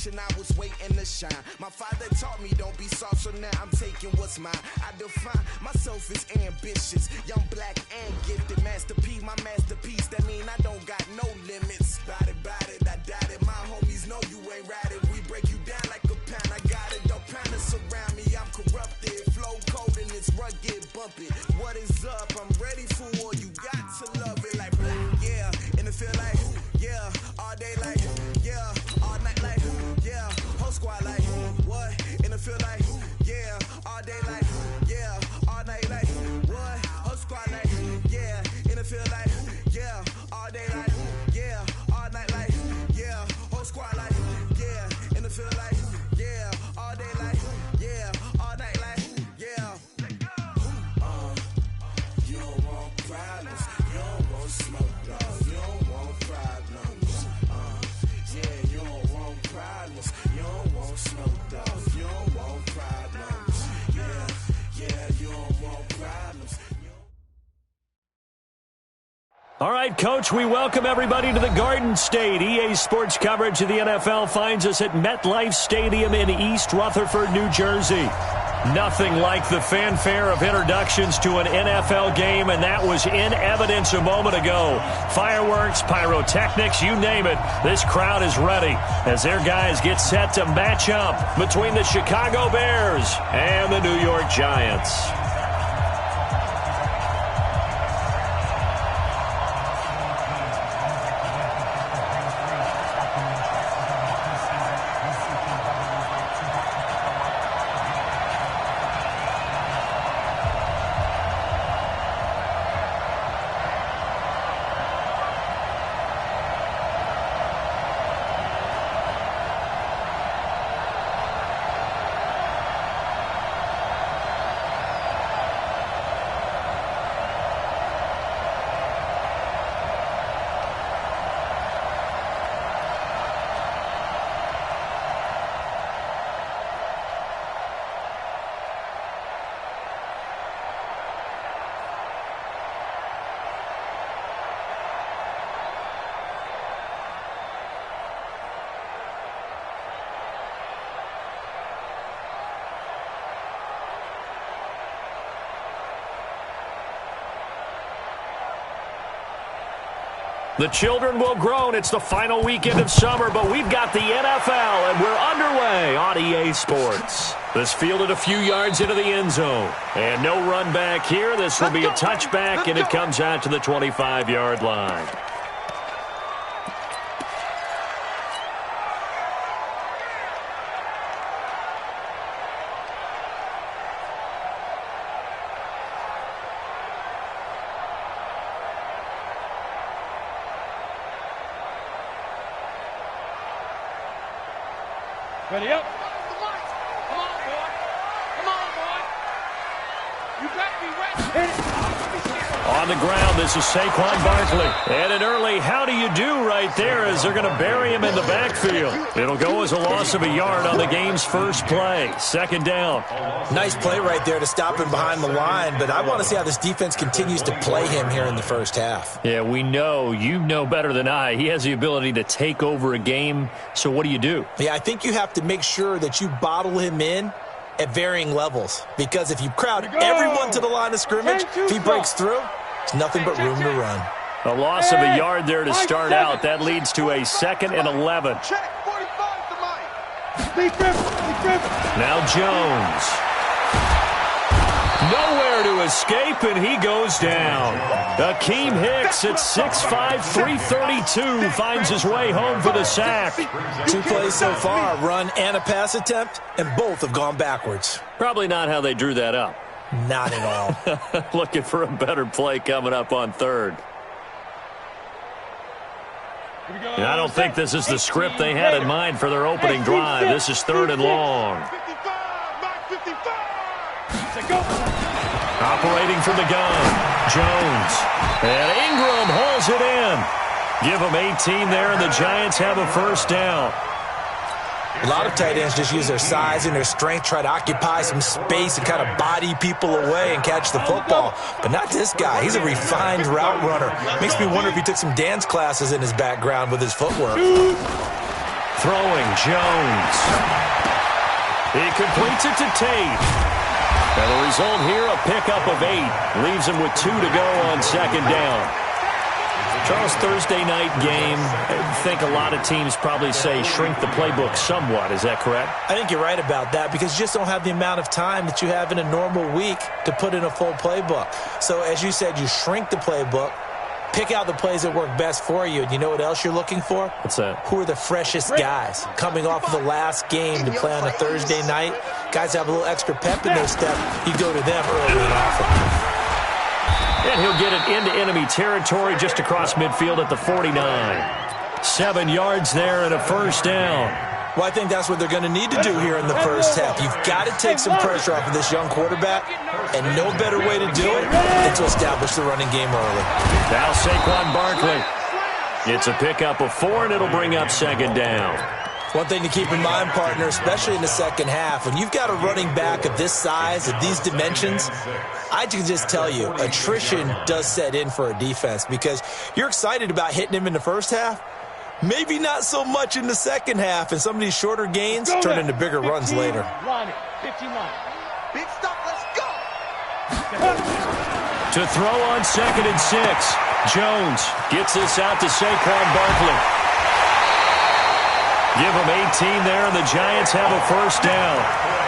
generation, I was waiting to shine. My father taught me don't be soft, so now I'm taking what's mine. I define myself as ambitious, young, black, and gifted. Master P, my masterpiece, that mean I don't got no limits. Bout it, I doubt it. My homies know you ain't ride it. We break you down like a pound, I got it. Don't pound to surround me, I'm corrupted. Flow cold and it's rugged, bump it. What is up? I'm ready for war. You got to love it like, yeah. And it feel like, yeah. All day like, yeah. All night like, yeah. Whole squad like, what? And it feel like, yeah. All day like, yeah. All night like, what? Whole squad like, yeah. And it feel like, yeah. All day like, yeah. All night like, yeah. Whole squad like, yeah. And it feel like, yeah. All day like, yeah. All night like, yeah. You don't want problems. You don't want smoke, dog. You don't want problems. Yeah, you don't want problems. You don't want smoke, dog. You don't want problems. Yeah, you don't want problems. All right, Coach, we welcome everybody to the Garden State. EA Sports coverage of the NFL finds us at MetLife Stadium in East Rutherford, New Jersey. Nothing like the fanfare of introductions to an NFL game, and that was in evidence a moment ago. Fireworks, pyrotechnics, you name it. This crowd is ready as their guys get set to match up between the Chicago Bears and the New York Giants. The children will groan. It's the final weekend of summer, but we've got the NFL, and we're underway on EA Sports. This fielded a few yards into the end zone. And no run back here. This will be a touchback, and it comes out to the 25-yard line. Ready up. Come on, boy. Come on, boy. You better be ready. On the ground, this is Saquon Barkley. And an early how do you do right there as they're going to bury him in the backfield. It'll go as a loss of a yard on the game's first play. Second down. Nice play right there to stop him behind the line, but I want to see how this defense continues to play him here in the first half. Yeah, we know. You know better than I. He has the ability to take over a game, so what do? Yeah, I think you have to make sure that you bottle him in at varying levels, because if you crowd everyone to the line of scrimmage, if he breaks through, there's nothing but room to run. A loss of a yard there to start out. That leads to a 2nd and 11. Now Jones. Nowhere to escape, and he goes down. Akeem Hicks at 6'5", 332 finds his way home for the sack. 2 plays so far, a run and a pass attempt, and both have gone backwards. Probably not how they drew that up. Not at all. Looking for a better play coming up on third. And I don't think this is the script they had in mind for their opening drive. This is 3rd and long. Operating from the gun, Jones. And Ingram hauls it in. Give them 18 there, and the Giants have a first down. A lot of tight ends just use their size and their strength, try to occupy some space and kind of body people away and catch the football. But not this guy. He's a refined route runner. Makes me wonder if he took some dance classes in his background with his footwork. Throwing Jones. He completes it to Tate. And the result here, a pickup of 8. Leaves him with 2 to go on second down. Charles, Thursday night game, I think a lot of teams probably say shrink the playbook somewhat. Is that correct? I think you're right about that because you just don't have the amount of time that you have in a normal week to put in a full playbook. So as you said, you shrink the playbook, pick out the plays that work best for you. And you know what else you're looking for? What's that? Who are the freshest guys coming off of the last game to play on a Thursday night? Guys have a little extra pep in their step. You go to them early and often. And he'll get it into enemy territory just across midfield at the 49. 7 yards there and a first down. Well, I think that's what they're going to need to do here in the first half. You've got to take some pressure off of this young quarterback, and no better way to do it than to establish the running game early. Now Saquon Barkley. It's a pickup of 4, and it'll bring up second down. One thing to keep in mind, partner, especially in the second half, when you've got a running back of this size, of these dimensions, I can just tell you, attrition does set in for a defense because you're excited about hitting him in the first half. Maybe not so much in the second half, and some of these shorter gains turn into bigger runs later. 15 line. Big stop, let's go! To throw on 2nd and 6. Jones gets this out to Saquon Barkley. Give them 18 there, and the Giants have a first down.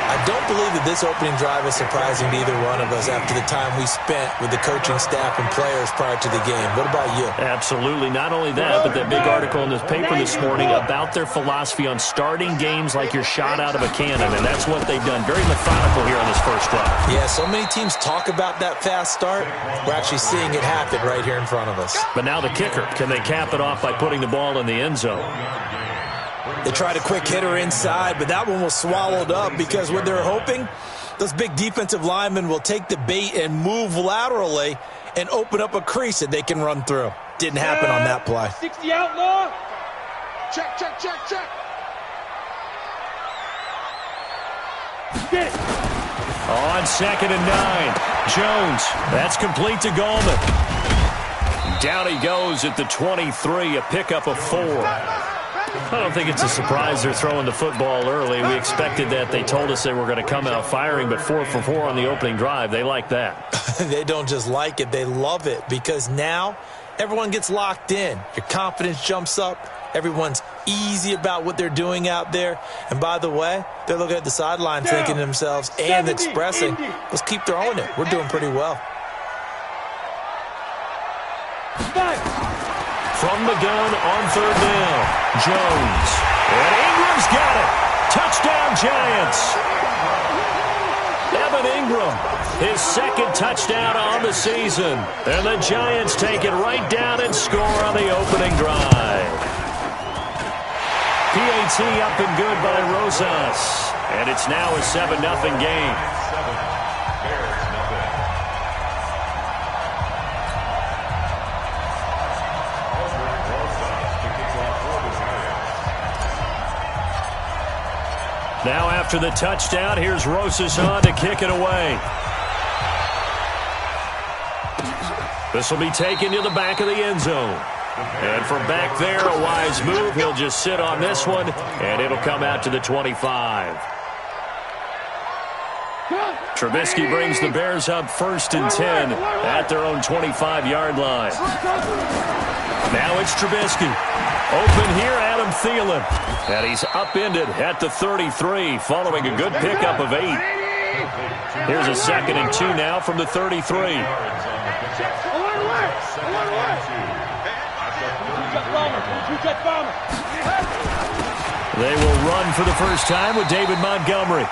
I don't believe that this opening drive is surprising to either one of us after the time we spent with the coaching staff and players prior to the game. What about you? Absolutely. Not only that, but that big article in this paper this morning about their philosophy on starting games like you're shot out of a cannon, and that's what they've done. Very methodical here on this first drive. Yeah, so many teams talk about that fast start. We're actually seeing it happen right here in front of us. But now the kicker. Can they cap it off by putting the ball in the end zone? They tried a quick hitter inside, but that one was swallowed up because what they're hoping, those big defensive linemen will take the bait and move laterally and open up a crease that they can run through. Didn't happen on that play. 60 outlaw. Check, check, check, check. Get it. On 2nd and 9. Jones. That's complete to Gallman. Down he goes at the 23, a pickup of 4. I don't think it's a surprise they're throwing the football early. We expected that. They told us they were going to come out firing, but 4 for 4 on the opening drive. They like that. They don't just like it. They love it because now everyone gets locked in. Your confidence jumps up. Everyone's easy about what they're doing out there. And by the way, they're looking at the sideline thinking to themselves and expressing, let's keep throwing it. We're doing pretty well. From the gun on 3rd down, Jones. And Ingram's got it. Touchdown, Giants. Evan Ingram, his 2nd touchdown on the season. And the Giants take it right down and score on the opening drive. PAT up and good by Rosas. And it's now a 7-0 game. Now after the touchdown, here's Rosas on to kick it away. This will be taken to the back of the end zone. And from back there, a wise move. He'll just sit on this one, and it'll come out to the 25. Trubisky brings the Bears up 1st and 10 at their own 25-yard line. Now it's Trubisky. Open here, Adam Thielen. And he's upended at the 33 following a good pickup of 8. Here's a 2nd and 2 now from the 33. They will run for the first time with David Montgomery.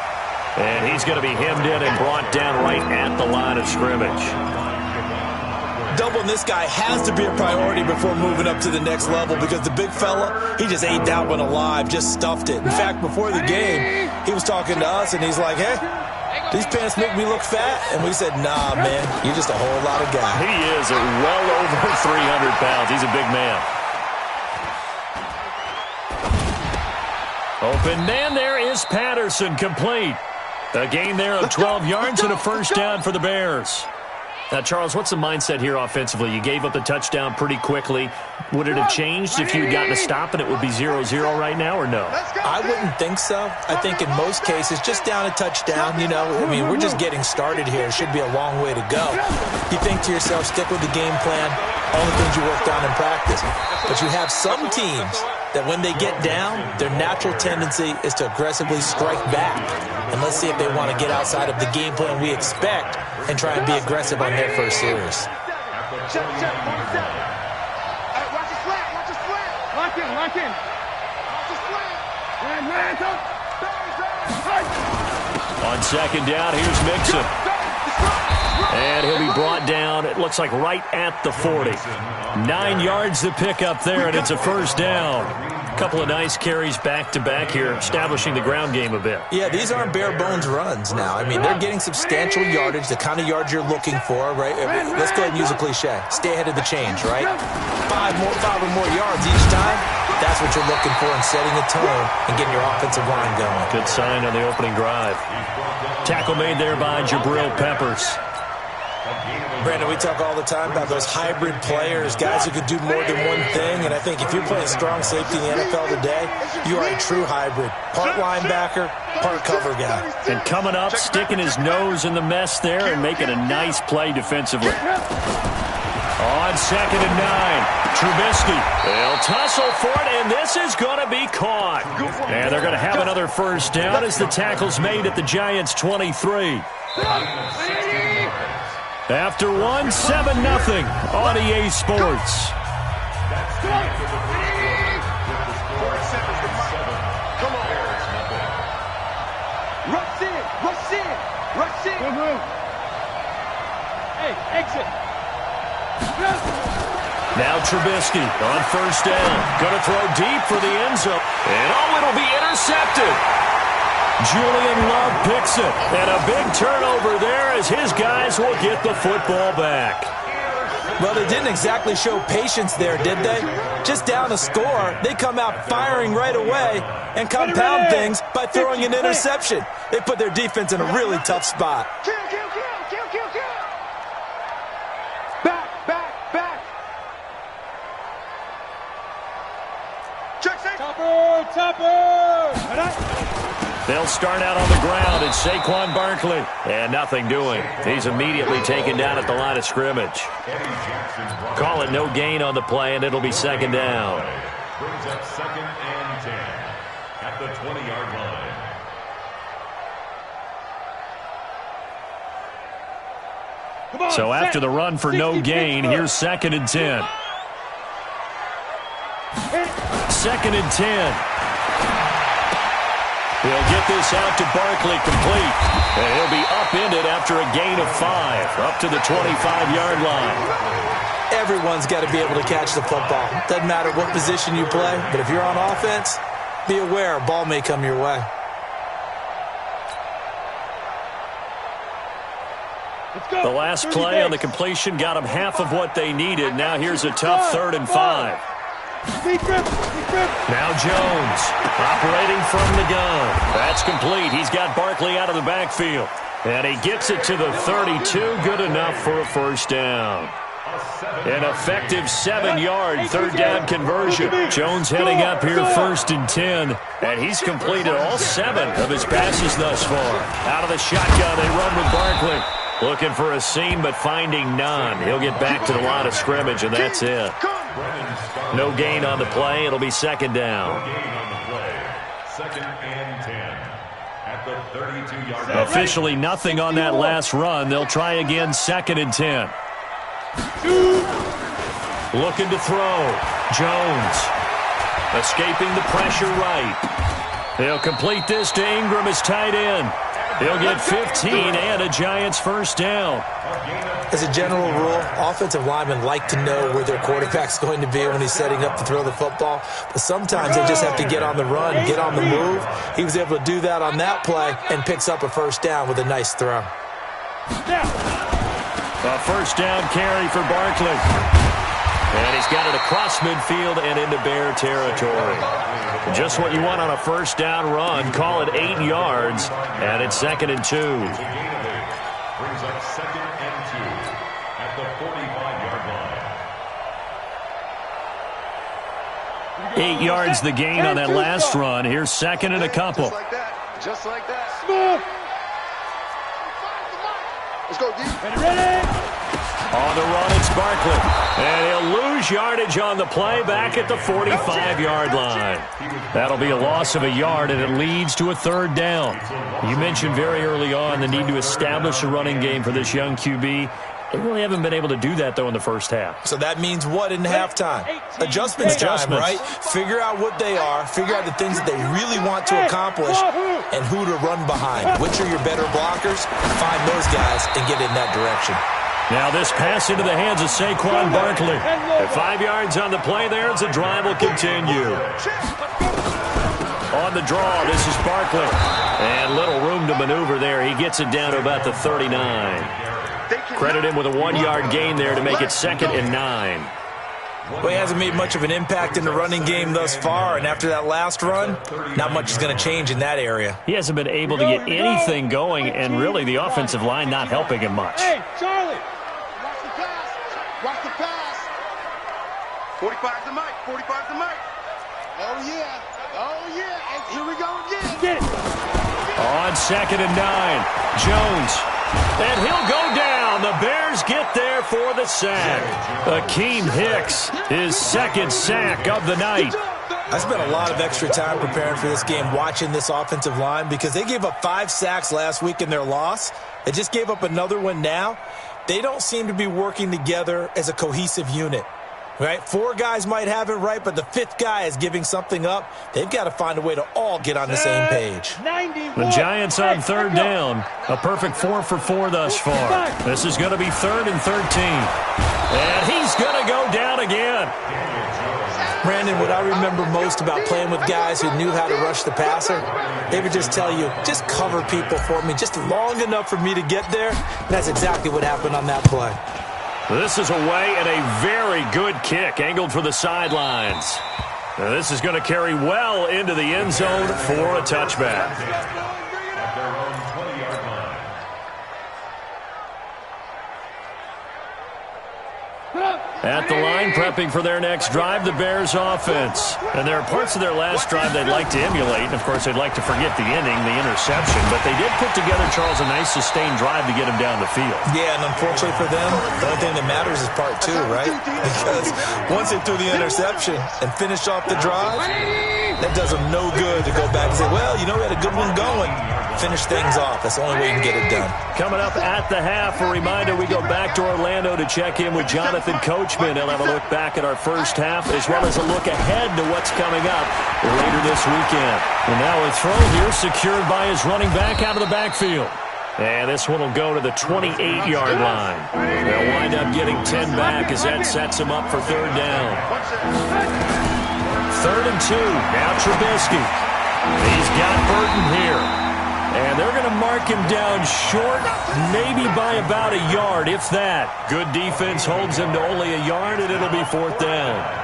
And he's going to be hemmed in and brought down right at the line of scrimmage. Doubling this guy has to be a priority before moving up to the next level because the big fella, he just ate that one alive, just stuffed it. In fact, before the game, he was talking to us, and he's like, hey, these pants make me look fat. And we said, nah, man, you're just a whole lot of guy. He is at well over 300 pounds. He's a big man. Open man there is Patterson, complete. A gain there of 12 yards and a first down for the Bears. Now, Charles, what's the mindset here offensively? You gave up the touchdown pretty quickly. Would it have changed if you had gotten a stop and it would be 0-0 right now, or no? I wouldn't think so. I think in most cases, just down a touchdown, you know, I mean, we're just getting started here. It should be a long way to go. You think to yourself, stick with the game plan, all the things you worked on in practice. But you have some teams that when they get down, their natural tendency is to aggressively strike back. And let's see if they want to get outside of the game plan we expect and try and be aggressive on their first series. Check. Watch his flat. Lock in. Watch his flat. On second down, here's Mixon. And he'll be brought down, it looks like right at the 40. 9 yards to pick up there, and it's a first down. A couple of nice carries back-to-back here, establishing the ground game a bit. Yeah, these aren't bare-bones runs now. I mean, they're getting substantial yardage, the kind of yards you're looking for, right? Let's go ahead and use a cliche. Stay ahead of the change, right? 5 or more yards each time. That's what you're looking for in setting a tone and getting your offensive line going. Good sign on the opening drive. Tackle made there by Jabril Peppers. Brandon, we talk all the time about those hybrid players, guys who could do more than one thing, and I think if you're playing strong safety in the NFL today, you are a true hybrid. Part linebacker, part cover guy. And coming up, sticking his nose in the mess there and making a nice play defensively. On 2nd and 9, Trubisky. They'll tussle for it, and this is going to be caught. And they're going to have another first down as the tackle's made at the Giants' 23. After 1, 7-0 on EA Sports. Rush in. Hey, exit. Now Trubisky on first down. Going to throw deep for the end zone. And it'll be intercepted. Julian Love picks it. And a big turnover there as his guys will get the football back. Well, they didn't exactly show patience there, did they? Just down a score, they come out firing right away and compound things by throwing an interception. They put their defense in a really tough spot. Kill. Back. Check. Topper. They'll start out on the ground. It's Saquon Barkley. And nothing doing. He's immediately taken down at the line of scrimmage. Call it no gain on the play, and it'll be second down. Brings up 2nd and 10 at the 20-yard line. So after the run for no gain, here's 2nd and 10. 2nd and 10. He'll get this out to Barkley complete. And he'll be upended after a gain of 5, up to the 25-yard line. Everyone's got to be able to catch the football. Doesn't matter what position you play, but if you're on offense, be aware a ball may come your way. The last play on the completion got them half of what they needed. Now here's a tough 3rd and 5. Now Jones operating from the gun. That's complete. He's got Barkley out of the backfield. And he gets it to the 32. Good enough for a first down. An effective 7-yard 3rd down conversion. Jones heading up here 1st and 10. And he's completed all 7 of his passes thus far. Out of the shotgun, they run with Barkley. Looking for a seam, but finding none. He'll get back to the line of scrimmage, and that's it. No gain on the play. It'll be second down. 2nd and 10 at the 32-yard line. Officially nothing on that last run. They'll try again 2nd and 10. Looking to throw. Jones escaping the pressure right. He'll complete this to Ingram as tight end. He'll get 15 and a Giants first down. As a general rule, offensive linemen like to know where their quarterback's going to be when he's setting up to throw the football. But sometimes they just have to get on the run, get on the move. He was able to do that on that play and picks up a first down with a nice throw. A first down carry for Barkley. And he's got it across midfield and into Bear territory. Just what you want on a first down run. Call it 8 yards, and it's 2nd and 2. Brings up 2nd and 2 45-yard line. 8 yards the gain on that last run. Here's second and a couple. Just like that. Just like that. Smooth. Let's go, D. Ready. On the run, it's Barkley. And he'll lose yardage on the play back at the 45-yard line. That'll be a loss of a yard, and it leads to a third down. You mentioned very early on the need to establish a running game for this young QB. They really haven't been able to do that, though, in the first half. So that means what in halftime? Adjustments time, right? Figure out what they are, figure out the things that they really want to accomplish, and who to run behind. Which are your better blockers? Find those guys and get in that direction. Now this pass into the hands of Saquon Barkley. At 5 yards on the play there, as the drive will continue. On the draw, this is Barkley. And little room to maneuver there. He gets it down to about the 39. Credit him with a 1-yard gain there to make it 2nd and 9. Well, he hasn't made much of an impact in the running game thus far, and after that last run, not much is going to change in that area. He hasn't been able to get anything going, and really the offensive line not helping him much. Hey, Charlie. Watch the pass. Watch the pass. 45 to Mike. 45 to Mike. Oh, yeah. Oh, yeah. And here we go again. Get it. On 2nd and 9, Jones. And he'll go down. The Bears get there for the sack. Akeem Hicks, his 2nd sack of the night. I spent a lot of extra time preparing for this game, watching this offensive line, because they gave up 5 sacks last week in their loss. They just gave up another one now. They don't seem to be working together as a cohesive unit. Right? 4 guys might have it right, but the 5th guy is giving something up. They've got to find a way to all get on the same page. The Giants on 3rd down. A perfect 4 for 4 thus far. This is going to be 3rd and 13. And he's going to go down again. Brandon, what I remember most about playing with guys who knew how to rush the passer, they would just tell you, just cover people for me, just long enough for me to get there. And that's exactly what happened on that play. This is away and a very good kick, angled for the sidelines. Now this is going to carry well into the end zone for a touchback. At their own 20-yard line. At the line, prepping for their next drive, the Bears offense. And there are parts of their last drive they'd like to emulate. And, of course, they'd like to forget the inning, the interception. But they did put together, Charles, a nice sustained drive to get him down the field. Yeah, and unfortunately for them, the only thing that matters is part 2, right? Because once they threw the interception and finished off the drive, that does them no good to go back and say, well, you know, we had a good one going. Finish things off. That's the only way you can get it done. Coming up at the half, a reminder, we go back to Orlando to check in with Jonathan Coachman. He'll have a look back at our first half, as well as a look ahead to what's coming up later this weekend. And now a throw here secured by his running back out of the backfield. And this one will go to the 28-yard line. They'll wind up getting 10 back as that sets him up for 3rd down. 3rd and 2. Now Trubisky. He's got Burton here. And they're going to mark him down short, maybe by about a yard, if that. Good defense holds him to only a yard, and it'll be 4th down.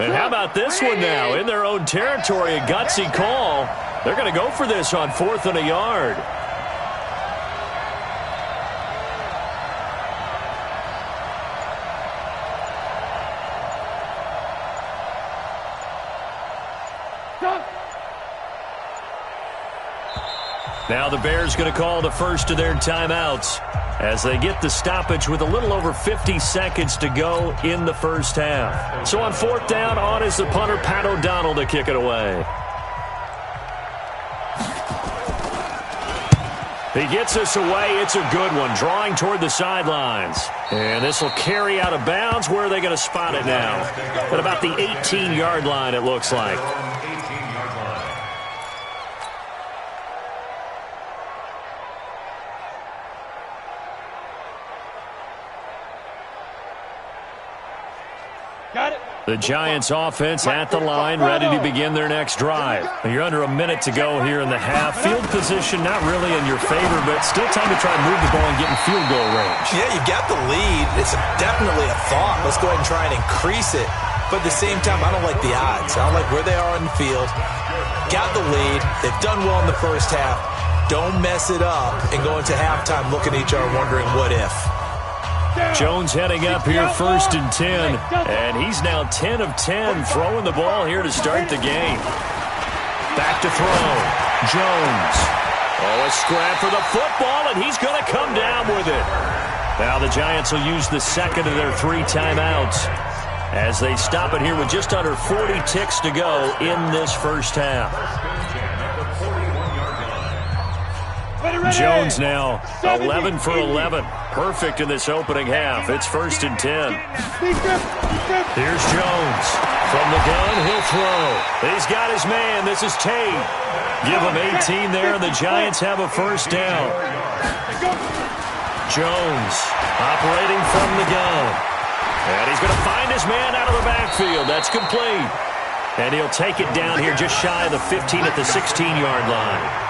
And how about this one now? In their own territory, a gutsy call. They're going to go for this on 4th and a yard. Now the Bears going to call the first of their timeouts as they get the stoppage with a little over 50 seconds to go in the first half. So on 4th down, on is the punter, Pat O'Donnell, to kick it away. He gets this away. It's a good one, drawing toward the sidelines. And this will carry out of bounds. Where are they going to spot it now? At about the 18-yard line, it looks like. The Giants offense at the line, ready to begin their next drive. You're under a minute to go here in the half. Field position not really in your favor, but still time to try and move the ball and get in field goal range. Yeah, you got the lead. It's definitely a thought. Let's go ahead and try and increase it. But at the same time, I don't like the odds. I don't like where they are on the field. Got the lead. They've done well in the first half. Don't mess it up and go into halftime looking at each other wondering what if. Jones heading up here 1st and 10, and he's now 10 of 10 throwing the ball here to start the game. Back to throw. Jones. Oh, a scrap for the football, and he's going to come down with it. Now the Giants will use the second of their 3 timeouts as they stop it here with just under 40 ticks to go in this first half. Jones now 11 for 11. Perfect in this opening half. It's 1st and 10. Here's Jones. From the gun, he'll throw. He's got his man. This is Tate. Give him 18 there, and the Giants have a first down. Jones operating from the gun. And he's going to find his man out of the backfield. That's complete. And he'll take it down here just shy of the 15 at the 16-yard line.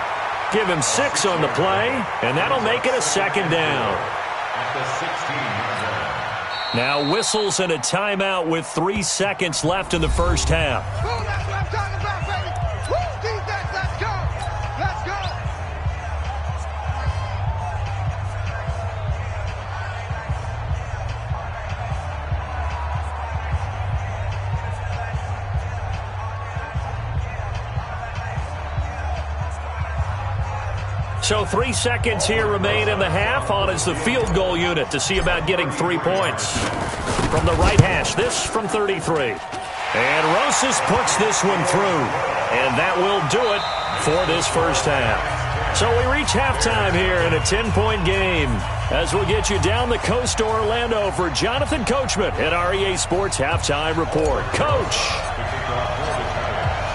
Give him 6 on the play, and that'll make it a second down. Now whistles and a timeout with 3 seconds left in the first half. Oh, that's what I'm talking about, baby. Woo, defense, let's go. Let's go. So 3 seconds here remain in the half. On is the field goal unit to see about getting 3 points. From the right hash, this from 33. And Rosas puts this one through. And that will do it for this first half. So we reach halftime here in a 10-point game as we'll get you down the coast to Orlando for Jonathan Coachman at our EA Sports Halftime Report. Coach!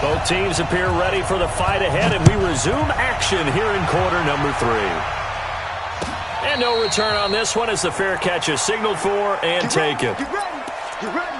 Both teams appear ready for the fight ahead, and we resume action here in quarter number 3. And no return on this one as the fair catch is signaled for and taken. Get ready. Get ready.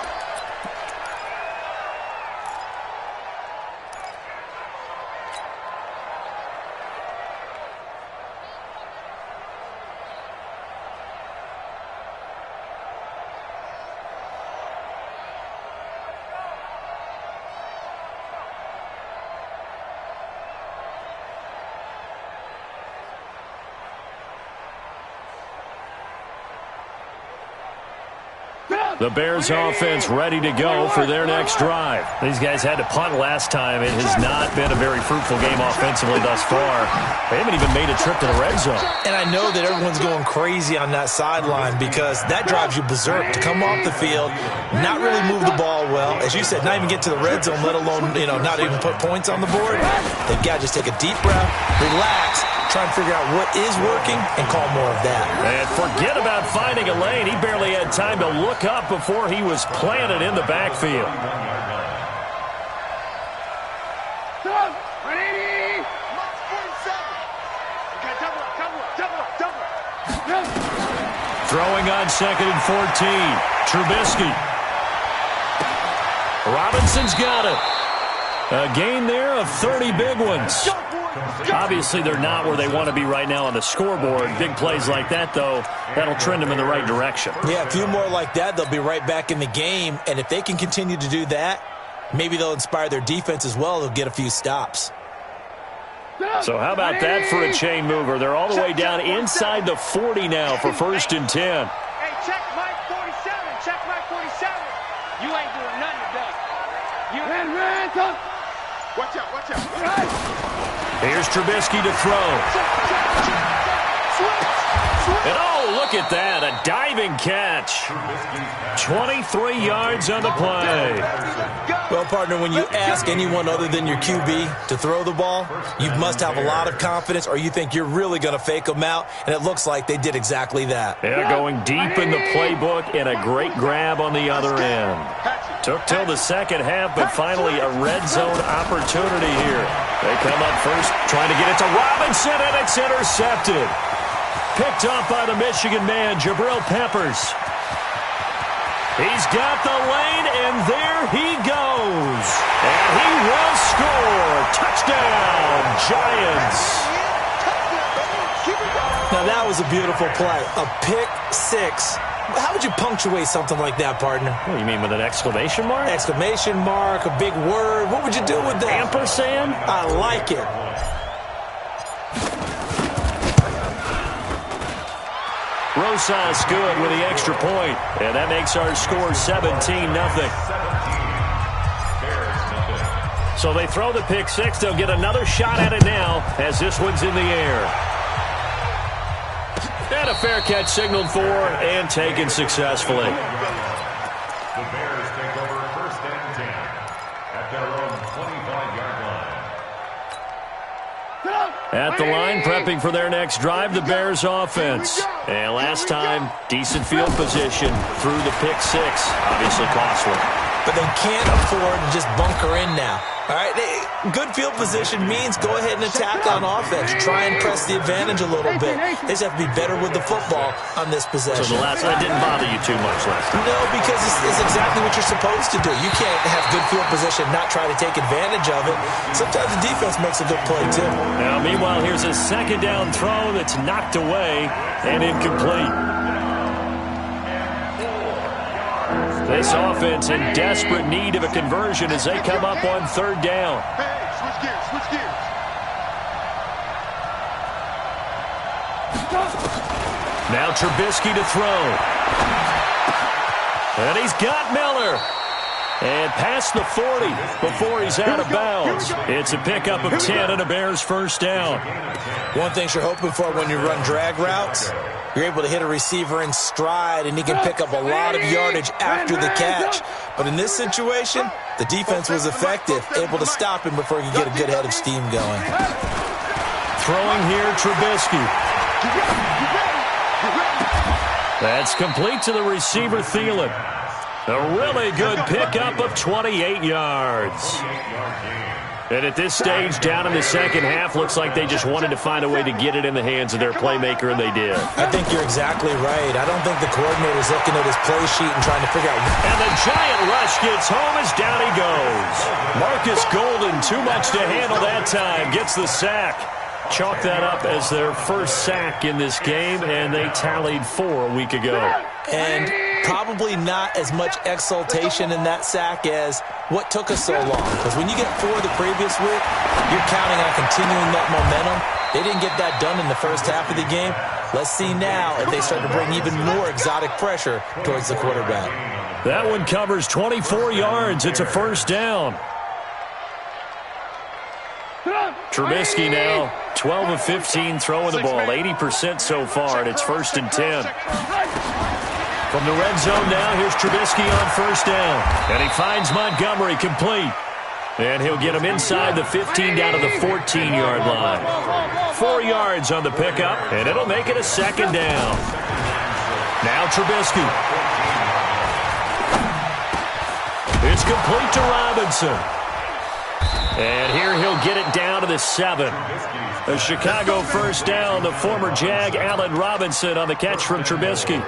The Bears offense ready to go for their next drive. These guys had to punt last time. It has not been a very fruitful game offensively thus far. They haven't even made a trip to the red zone. And I know that everyone's going crazy on that sideline because that drives you berserk to come off the field, not really move the ball well. As you said, not even get to the red zone, let alone, not even put points on the board. They've got to just take a deep breath, relax, try and figure out what is working and call more of that. And forget about finding a lane. He barely had time to look up before he was planted in the backfield. Throwing on 2nd and 14. Trubisky. Robinson's got it. A gain there of 30 big ones. Obviously, they're not where they want to be right now on the scoreboard. Big plays like that, though, that'll trend them in the right direction. Yeah, a few more like that, they'll be right back in the game. And if they can continue to do that, maybe they'll inspire their defense as well. They'll get a few stops. So how about that for a chain mover? They're all the way down inside the 40 now for 1st and 10. Hey, check Mike 47. Check Mike 47. You ain't doing nothing today. You ran, come. Watch out, watch out. Here's Trubisky to throw. And oh, look at that, a diving catch. 23 yards on the play. Well, partner, when you ask anyone other than your QB to throw the ball, you must have a lot of confidence or you think you're really going to fake them out, and it looks like they did exactly that. Yeah, going deep in the playbook and a great grab on the other end. Took till the second half, but finally a red zone opportunity here. They come up first, trying to get it to Robinson, and it's intercepted. Picked up by the Michigan man, Jabril Peppers. He's got the lane, and there he goes. And he will score. Touchdown, Giants. Now, that was a beautiful play. A pick six. How would you punctuate something like that, partner? What do you mean, with an exclamation mark? Exclamation mark, a big word. What would you do with that? Ampersand? I like it. Rosas good with the extra point. And that makes our score 17-0. So they throw the pick six. They'll get another shot at it now as this one's in the air. And a fair catch signaled for and taken successfully. The Bears take over first and 10 at their own 25-yard line. At the line, prepping for their next drive, the Bears offense. And last time, decent field position through the pick six. Obviously costly. But they can't afford to just bunker in now. All right, good field position means go ahead and attack on offense. Try and press the advantage a little bit. They just have to be better with the football on this possession. So the last one didn't bother you too much last time? No, because it's exactly what you're supposed to do. You can't have good field position, not try to take advantage of it. Sometimes the defense makes a good play, too. Now, meanwhile, here's a second down throw that's knocked away and incomplete. This offense in desperate need of a conversion as they come up on third down. Hey, switch gears, switch gears. Now Trubisky to throw. And he's got Miller. And past the 40 before he's out of bounds. It's a pickup of 10 and a Bears first down. One thing you're hoping for when you run drag routes, you're able to hit a receiver in stride, and he can pick up a lot of yardage after the catch. But in this situation, the defense was effective, able to stop him before he could get a good head of steam going. Throwing here, Trubisky. That's complete to the receiver, Thielen. A really good pickup of 28 yards. And at this stage, down in the second half, looks like they just wanted to find a way to get it in the hands of their playmaker, and they did. I think you're exactly right. I don't think the coordinator's looking at his play sheet and trying to figure out. And the giant rush gets home as down he goes. Marcus Golden, too much to handle that time, gets the sack. Chalk that up as their first sack in this game, and they tallied 4 a week ago. And probably not as much exultation in that sack as what took us so long. Because when you get 4 the previous week, you're counting on continuing that momentum. They didn't get that done in the first half of the game. Let's see now if they start to bring even more exotic pressure towards the quarterback. That one covers 24 yards. It's a first down. Trubisky now, 12 of 15 throwing the ball, 80% so far, and it's first and 10. From the red zone now, here's Trubisky on first down. And he finds Montgomery complete. And he'll get him inside the 15 down to the 14-yard line. 4 yards on the pickup, and it'll make it a second down. Now Trubisky. It's complete to Robinson. And here he'll get it down to the 7. A Chicago first down. The former Jag, Allen Robinson, on the catch from Trubisky.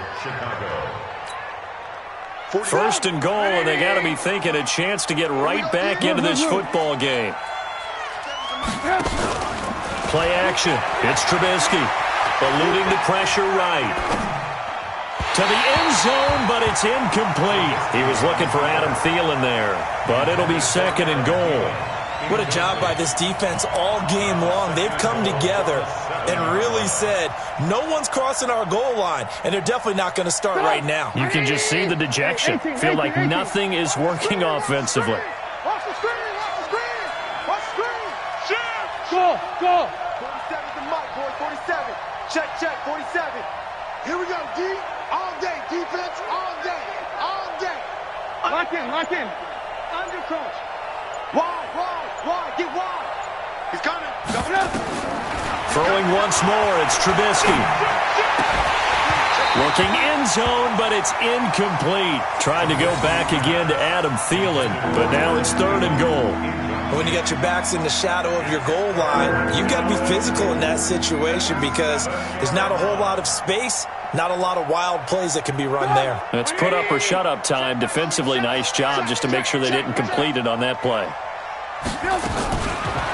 First and goal, and they got to be thinking a chance to get right back into this football game. Play action. It's Trubisky. Eluding the pressure right. To the end zone, but it's incomplete. He was looking for Adam Thielen there, but it'll be second and goal. What a job by this defense all game long. They've come together and really said, no one's crossing our goal line, and they're definitely not going to start right now. You can just see the dejection. Feel like nothing is working offensively. Watch the screen, watch the screen, watch the screen. Shoot! Go! 47 to Mike, boy, 47. Check, 47. Here we go, D. All day, defense, all day, all day. Lock in. Under coach. Wide, get wide. He's coming. Coming up. Throwing once more, it's Trubisky. Looking end zone, but it's incomplete. Trying to go back again to Adam Thielen, but now it's third and goal. When you got your backs in the shadow of your goal line, you've got to be physical in that situation because there's not a whole lot of space, not a lot of wild plays that can be run there. It's put up or shut up time. Defensively, nice job just to make sure they didn't complete it on that play.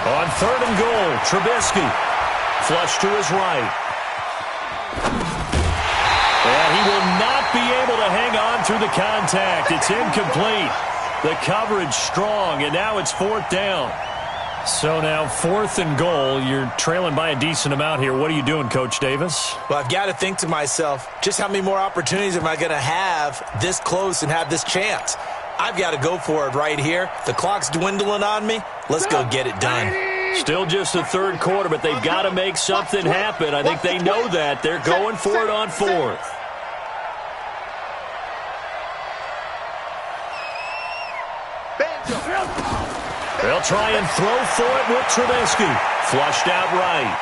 On 3rd and goal, Trubisky. Flush to his right. And he will not be able to hang on through the contact. It's incomplete. The coverage strong, and now it's 4th down. So now 4th and goal. You're trailing by a decent amount here. What are you doing, Coach Davis? Well, I've got to think to myself, just how many more opportunities am I going to have this close and have this chance? I've got to go for it right here. The clock's dwindling on me. Let's go get it done. Still just the 3rd quarter, but they've got to make something happen. I think they know that. They're going for it on 4th. They'll try and throw for it with Trubisky. Flushed out right.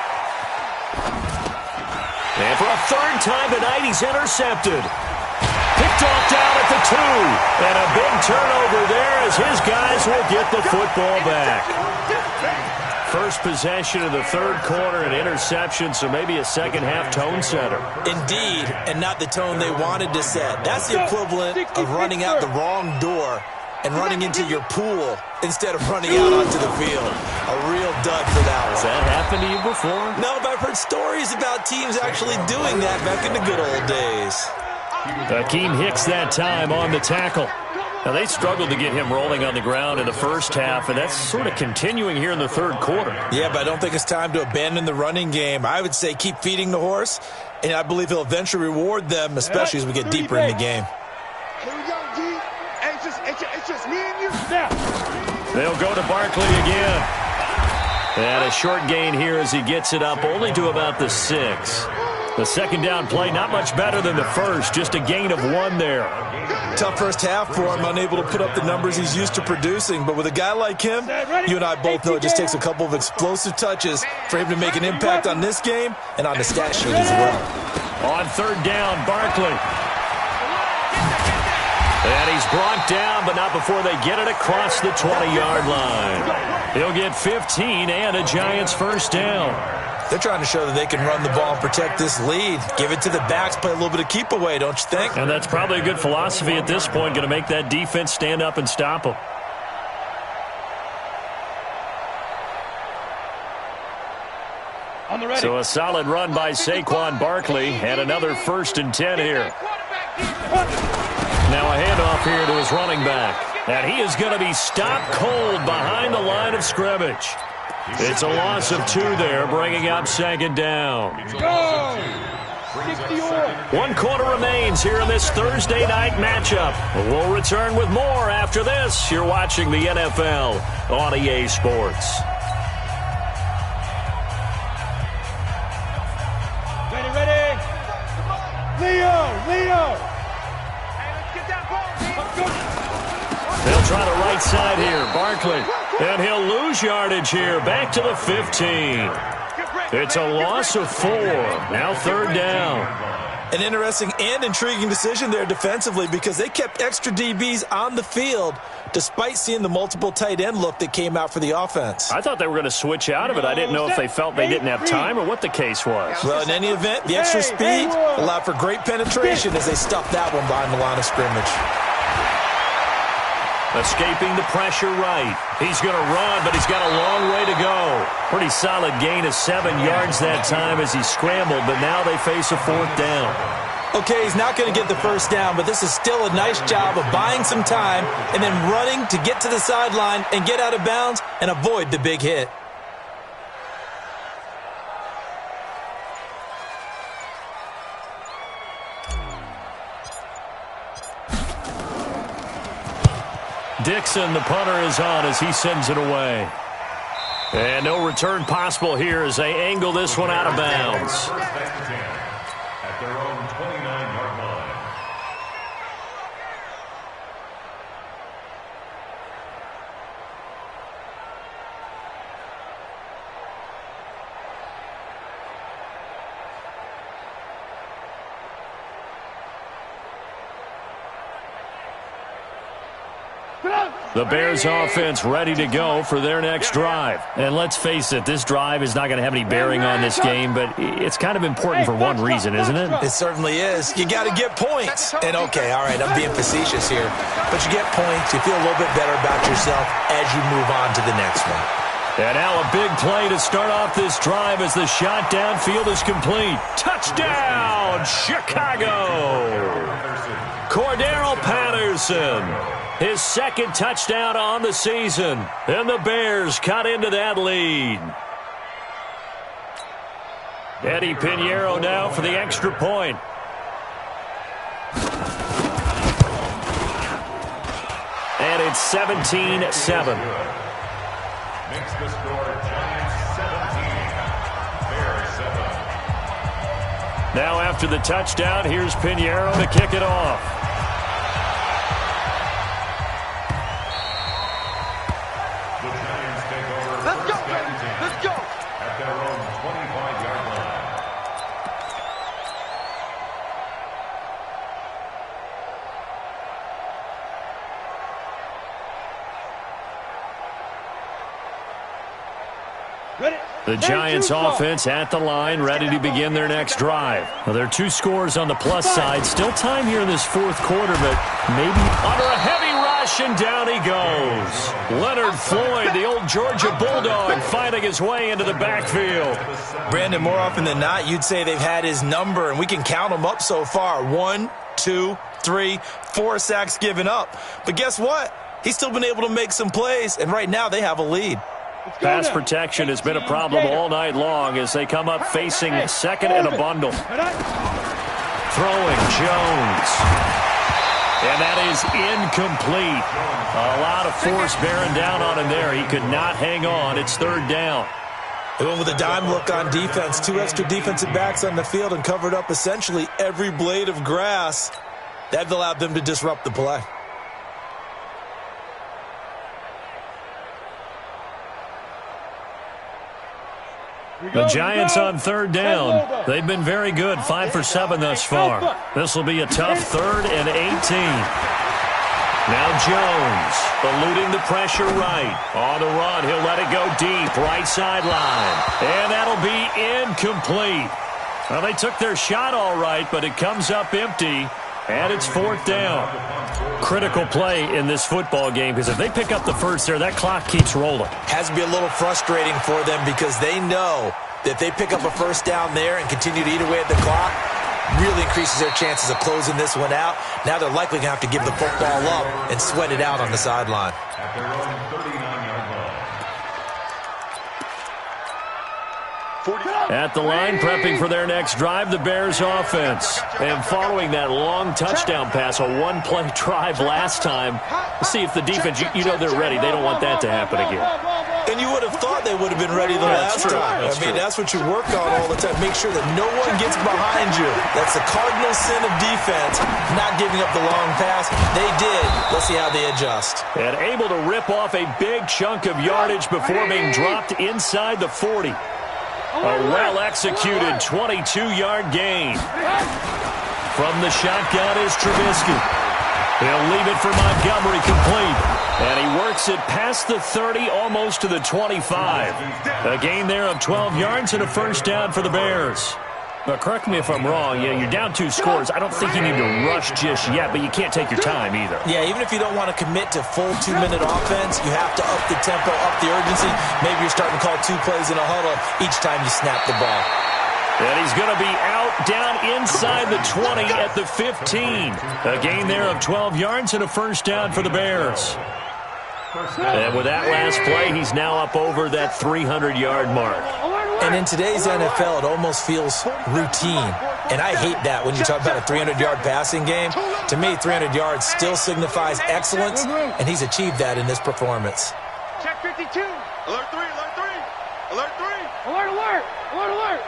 And for a 3rd time tonight, he's intercepted. Picked off down at the 2. And a big turnover there as his guys will get the football back. First possession of the 3rd quarter, an interception, so maybe a second-half tone setter. Indeed, and not the tone they wanted to set. That's the equivalent of running out the wrong door and running into your pool instead of running out onto the field. A real dud for that one. Has that happened to you before? No, but I've heard stories about teams actually doing that back in the good old days. Akeem Hicks that time on the tackle. Now, they struggled to get him rolling on the ground in the first half, and that's sort of continuing here in the 3rd quarter. Yeah, but I don't think it's time to abandon the running game. I would say keep feeding the horse, and I believe he'll eventually reward them, especially as we get deeper in the game. Here we go, D. It's just me and you. Now. They'll go to Barkley again. And a short gain here as he gets it up only to about the 6. The second down play, not much better than the first, just a gain of 1 there. Tough first half for him, unable to put up the numbers he's used to producing. But with a guy like him, you and I both know it just takes a couple of explosive touches for him to make an impact on this game and on the stat sheet as well. On 3rd down, Barkley. And he's brought down, but not before they get it across the 20-yard line. He'll get 15 and a Giants first down. They're trying to show that they can run the ball and protect this lead. Give it to the backs, play a little bit of keep away, don't you think? And that's probably a good philosophy at this point, going to make that defense stand up and stop them. So a solid run by Saquon Barkley, and another 1st and 10 here. Now a handoff here to his running back. And he is going to be stopped cold behind the line of scrimmage. It's a loss of 2 there, bringing up 2nd down. 1 quarter remains here in this Thursday night matchup. We'll return with more after this. You're watching the NFL on EA Sports. Ready. Leo. They'll try the right side here. Barkley. And he'll lose yardage here. Back to the 15. It's a loss of 4. Now 3rd down. An interesting and intriguing decision there defensively because they kept extra DBs on the field despite seeing the multiple tight end look that came out for the offense. I thought they were going to switch out of it. I didn't know if they felt they didn't have time or what the case was. Well, in any event, the extra speed allowed for great penetration as they stuffed that one behind the line of scrimmage. Escaping the pressure right. He's going to run, but he's got a long way to go. Pretty solid gain of 7 yards that time as he scrambled, but now they face a 4th down. Okay, he's not going to get the first down, but this is still a nice job of buying some time and then running to get to the sideline and get out of bounds and avoid the big hit. Dixon, the punter, is on as he sends it away. And no return possible here as they angle this one out of bounds. At their own 29-yard line. The Bears offense ready to go for their next drive. And let's face it, this drive is not going to have any bearing on this game, but it's kind of important for one reason, isn't it? It certainly is. You got to get points. And okay, all right, I'm being facetious here, but you get points, you feel a little bit better about yourself as you move on to the next one. And now a big play to start off this drive as the shot downfield is complete. Touchdown, Chicago! Cordero Patterson, his second touchdown on the season. And the Bears cut into that lead. Eddie Pinheiro now for the extra point. And it's 17-7. Makes the score Giants 17, Bears 7. Now after the touchdown, here's Pinheiro to kick it off. The Giants take over Let's go, first and 10 let's go. at their own 25-yard line. The Giants offense at the line, ready to begin their next drive. Well, there are 2 scores on the plus side. Still time here in this fourth quarter, but maybe under a heavy rush, and down he goes. Leonard Floyd, the old Georgia Bulldog, fighting his way into the backfield. Brandon, more often than not, you'd say they've had his number, and we can count them up so far. 1, 2, 3, 4 sacks given up. But guess what? He's still been able to make some plays, and right now they have a lead. Pass protection has been a problem all night long as they come up facing second and a bundle. Throwing Jones. And that is incomplete. A lot of force bearing down on him there. He could not hang on. It's third down. They went with a dime look on defense. 2 extra defensive backs on the field and covered up essentially every blade of grass. That allowed them to disrupt the play. The Giants on third down. They've been very good, 5 for 7 thus far. This will be a tough 3rd and 18. Now Jones eluding the pressure right. On the run, he'll let it go deep, right sideline. And that'll be incomplete. Well, they took their shot all right, but it comes up empty, and it's 4th down. Critical play in this football game, because if they pick up the first there, that clock keeps rolling. Has to be a little frustrating for them because they know that if they pick up a first down there and continue to eat away at the clock, really increases their chances of closing this one out. Now they're likely going to have to give the football up and sweat it out on the sideline. At their own 39-yard line. At the line, prepping for their next drive, the Bears offense. And following that long touchdown pass, a one-play drive last time, let's see if the defense, you know they're ready. They don't want that to happen again. And you would have thought they would have been ready the last time. That's what you work on all the time. Make sure that no one gets behind you. That's the cardinal sin of defense, not giving up the long pass. They did. Let's see how they adjust. And able to rip off a big chunk of yardage before being dropped inside the 40. A well-executed 22-yard gain. From the shotgun is Trubisky. He'll leave it for Montgomery complete. And he works it past the 30, almost to the 25. A gain there of 12 yards and a first down for the Bears. But correct me if I'm wrong, you're down 2 scores. I don't think you need to rush just yet, but you can't take your time either. Yeah, even if you don't want to commit to full 2-minute offense, you have to up the tempo, up the urgency. Maybe you're starting to call 2 plays in a huddle each time you snap the ball. And he's going to be out down inside the 20 at the 15. A gain there of 12 yards and a first down for the Bears. And with that last play, he's now up over that 300-yard mark. And in today's NFL, it almost feels routine. And I hate that when you talk about a 300-yard passing game. To me, 300 yards still signifies excellence, and he's achieved that in this performance. Check 52. Alert 3, alert 3. Alert 3. Alert, alert. Alert, alert.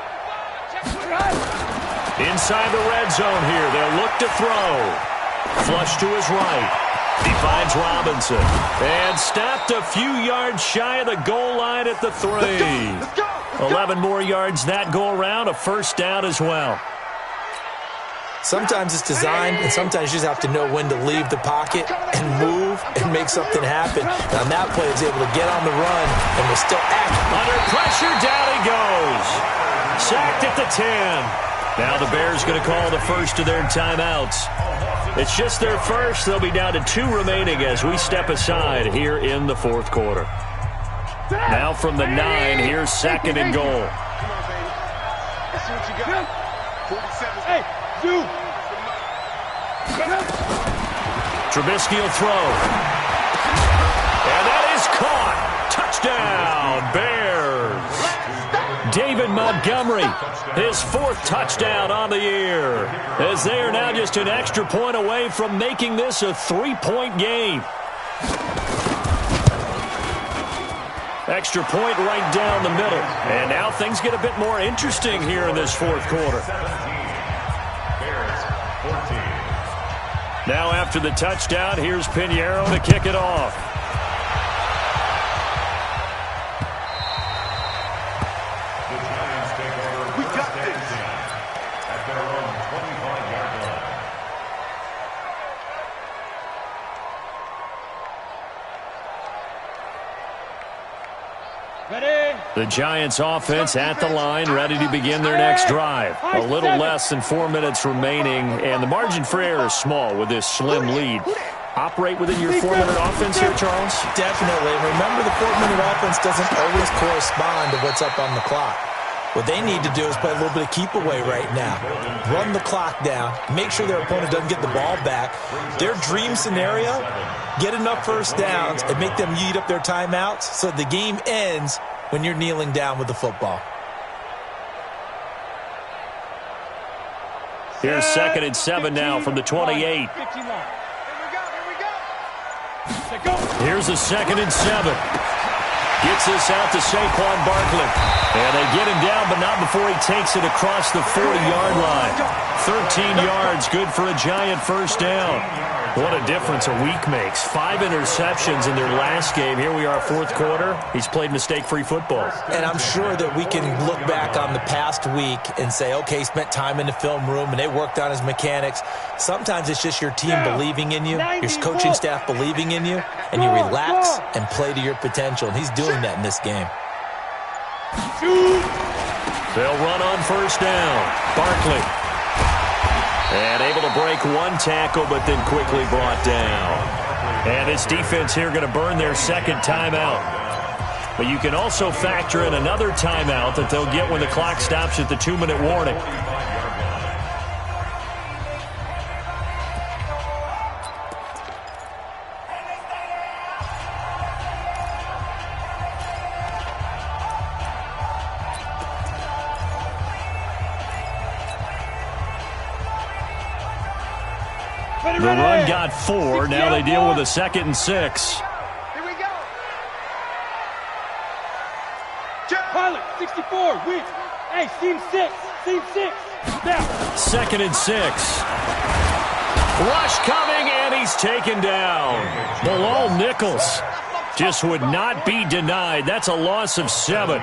Inside the red zone here, they'll look to throw. Flush to his right. He finds Robinson. And stopped a few yards shy of the goal line at the 3. Let's go. 11 more yards that go around, a first down as well. Sometimes it's designed, and sometimes you just have to know when to leave the pocket and move and make something happen. And on that play, he's able to get on the run and will still act. Under pressure, down he goes. Sacked at the 10. Now the Bears going to call the first of their timeouts. It's just their first. They'll be down to 2 remaining as we step aside here in the fourth quarter. Now from the 9, here's 2nd and goal. Come on, baby. Let's see what you got. 47. Hey, dude. Trubisky will throw. And that is caught. Touchdown, Bears. David Montgomery, his 4th touchdown on the year, as they are now just an extra point away from making this a 3-point game. Extra point right down the middle. And now things get a bit more interesting here in this fourth quarter. Now after the touchdown, here's Pinheiro to kick it off. We got this. At their own 25-yard line. Ready? The Giants offense at the line, ready to begin their next drive. A little less than 4 minutes remaining, and the margin for error is small with this slim lead. Operate within your 4-minute offense here, Charles? Definitely. Remember, the 4-minute offense doesn't always correspond to what's up on the clock. What they need to do is play a little bit of keep away right now. Run the clock down. Make sure their opponent doesn't get the ball back. Their dream scenario, get enough first downs and make them eat up their timeouts so the game ends when you're kneeling down with the football. Here's 2nd and 7 now from the 28. Here's a 2nd and 7. Gets this out to Saquon Barkley. And they get him down, but not before he takes it across the 40-yard line. 13 yards, good for a Giant first down. What a difference a week makes. 5 interceptions in their last game. Here we are, fourth quarter. He's played mistake-free football. And I'm sure that we can look back on the past week and say, okay, he spent time in the film room and they worked on his mechanics. Sometimes it's just your team believing in you, your coaching staff believing in you, and you relax and play to your potential. And he's doing that in this game. They'll run on first down. Barkley. And able to break one tackle, but then quickly brought down. And this defense here going to burn their 2nd timeout. But you can also factor in another timeout that they'll get when the clock stops at the 2-minute warning. The run got 4. Now they deal with a 2nd and 6. Here we go. Pilot, 64, weak. Hey, seam 6. Now. 2nd and 6. Rush coming, and he's taken down. Bilal Nichols just would not be denied. That's a loss of 7.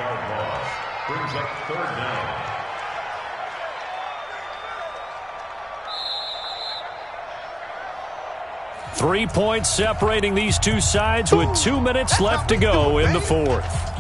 Brings up 3rd down. Three points separating these two sides with 2 minutes left to go in the fourth.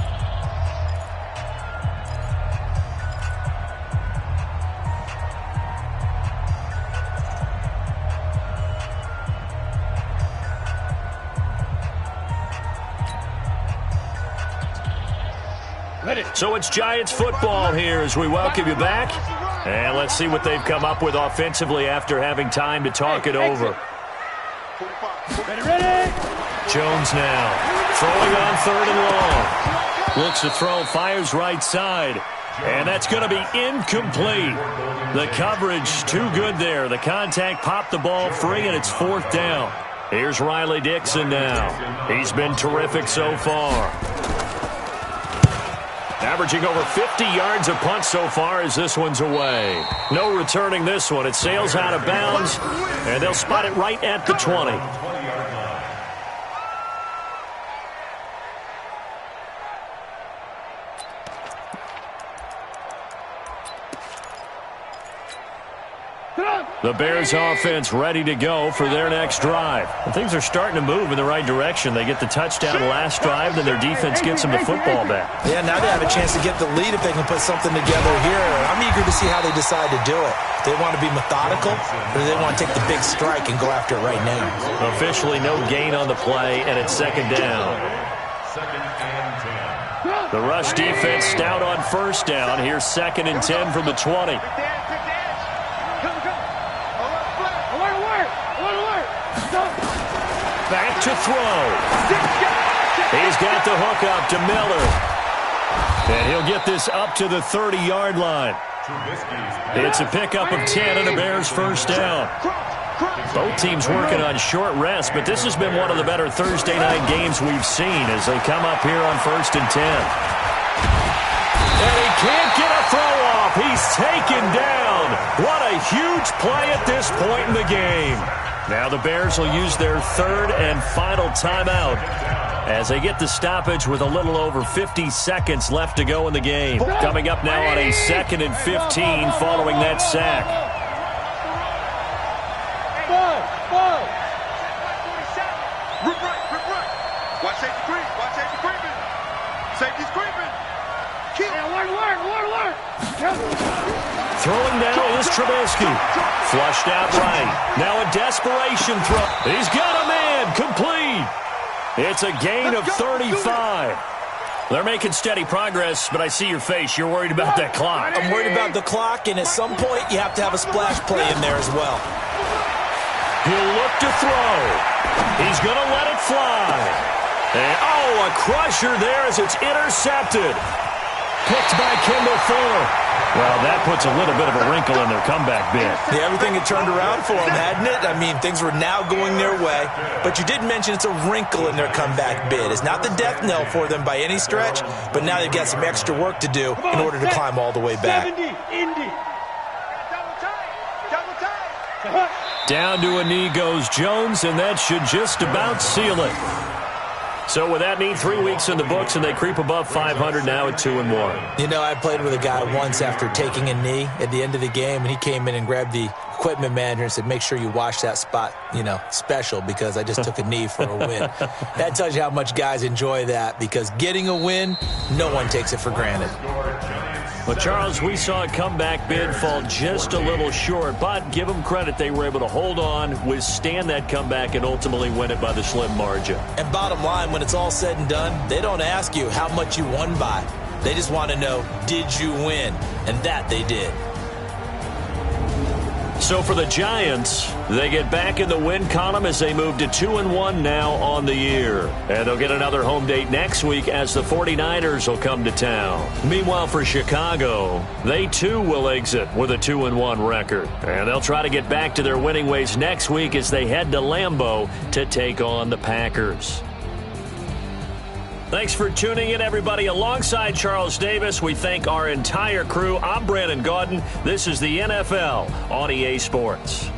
So it's Giants football here as we welcome you back. And let's see what they've come up with offensively after having time to talk it over. Ready? Jones now throwing on 3rd and long. Looks to throw, fires right side. And that's going to be incomplete. The coverage too good there. The contact popped the ball free, and it's 4th down. Here's Riley Dixon now. He's been terrific so far. Averaging over 50 yards a punt so far as this one's away. No returning this one. It sails out of bounds, and they'll spot it right at the 20. The Bears offense ready to go for their next drive. And things are starting to move in the right direction. They get the touchdown last drive, then their defense gets them the football back. Yeah, now they have a chance to get the lead if they can put something together here. I'm eager to see how they decide to do it. They want to be methodical, or do they want to take the big strike and go after it right now? Officially no gain on the play, and it's second down. Second and 10. The rush defense stout on first down. Here's second and 10 from the 20. Back to throw. He's got the hook up to Miller. And he'll get this up to the 30-yard line. It's a pickup of 10 and a Bears first down. Both teams working on short rest, but this has been one of the better Thursday night games we've seen as they come up here on first and 10. And he can't get a throw off. He's taken down. What a huge play at this point in the game. Now the Bears will use their third and final timeout as they get the stoppage with a little over 50 seconds left to go in the game. Coming up now on a 2nd and 15 following that sack. Watch safety creep. Watch safety creeping. Safety's creeping. Keep it. Alert. Throwing down is Trubisky. Flushed out right. Now a desperation throw. He's got a man. Complete. It's a gain of 35. They're making steady progress, but I see your face. You're worried about that clock. I'm worried about the clock, and at some point you have to have a splash play in there as well. He'll look to throw. He's going to let it fly. And, a crusher there as it's intercepted. Picked by Kendall Fuller. Well, that puts a little bit of a wrinkle in their comeback bid. Yeah, everything had turned around for them, hadn't it? I mean, things were now going their way. But you did mention it's a wrinkle in their comeback bid. It's not the death knell for them by any stretch, but now they've got some extra work to do in order to climb all the way back. Down to a knee goes Jones, and that should just about seal it. So with that mean 3 weeks in the books, and they creep above 500 now at 2-1. You know, I played with a guy once after taking a knee at the end of the game, and he came in and grabbed the equipment manager and said, make sure you watch that spot, special, because I just took a knee for a win. That tells you how much guys enjoy that, because getting a win, no one takes it for granted. Well, Charles, we saw a comeback bid fall just a little short, but give them credit. They were able to hold on, withstand that comeback, and ultimately win it by the slim margin. And bottom line, when it's all said and done, they don't ask you how much you won by. They just want to know, did you win? And that they did. So for the Giants, they get back in the win column as they move to 2-1 now on the year. And they'll get another home date next week as the 49ers will come to town. Meanwhile, for Chicago, they too will exit with a 2-1 record. And they'll try to get back to their winning ways next week as they head to Lambeau to take on the Packers. Thanks for tuning in, everybody. Alongside Charles Davis, we thank our entire crew. I'm Brandon Gaudin. This is the NFL on EA Sports.